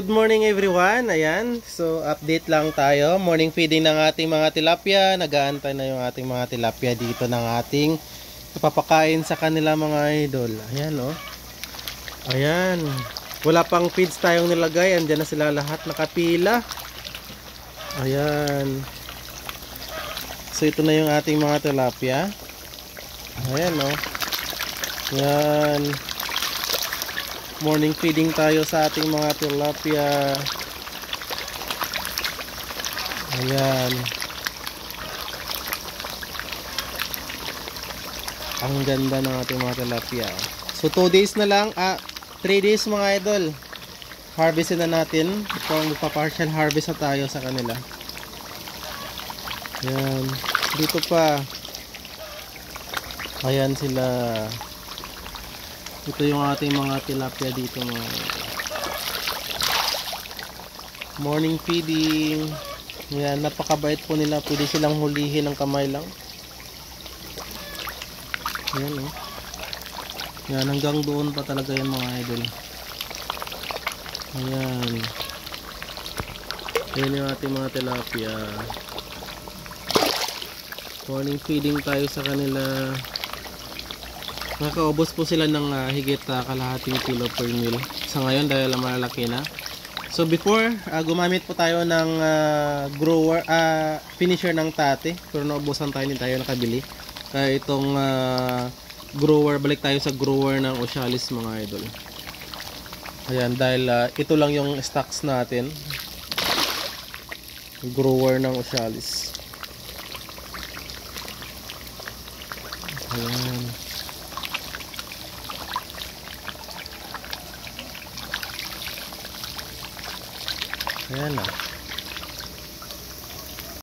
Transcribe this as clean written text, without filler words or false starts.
Good morning everyone. Ayan, so update lang tayo. Morning feeding ng ating mga tilapia. Nag-aantay na yung ating mga tilapia dito ng ating ipapakain sa kanila mga idol. Ayan oh. Ayan. Wala pang feeds tayong nilagay. Andiyan na sila lahat nakapila. Ayan. So ito na yung ating mga tilapia. Ayan oh. Ayan. Morning feeding tayo sa ating mga tilapia. Ayan. Ang ganda ng ating mga tilapia. So 2 days na lang, 3 days mga idol. Harvestin na natin. Ito magpa-partial harvest na tayo sa kanila. Ayan. Dito pa. Ayan sila. Ito yung ating mga tilapia dito mga morning feeding. Yan, napakabait po nila. Pwede silang hulihin ng kamay lang. Yan oh. Yan, hanggang doon pa talaga yung mga idol. Ayan. Yan yung ating mga tilapia. Morning feeding tayo sa kanila. Nakakaubos po sila ng higit kalahating kilo per meal sa ngayon dahil malalaki na. So before, gumamit po tayo ng grower, finisher ng tate, pero naubusan tayo, hindi tayo nakabili. Kaya itong grower, balik tayo sa grower ng Ocealis mga idol. Ayan, dahil ito lang yung stocks natin. Grower ng Ocealis. Ayan. Ayan na.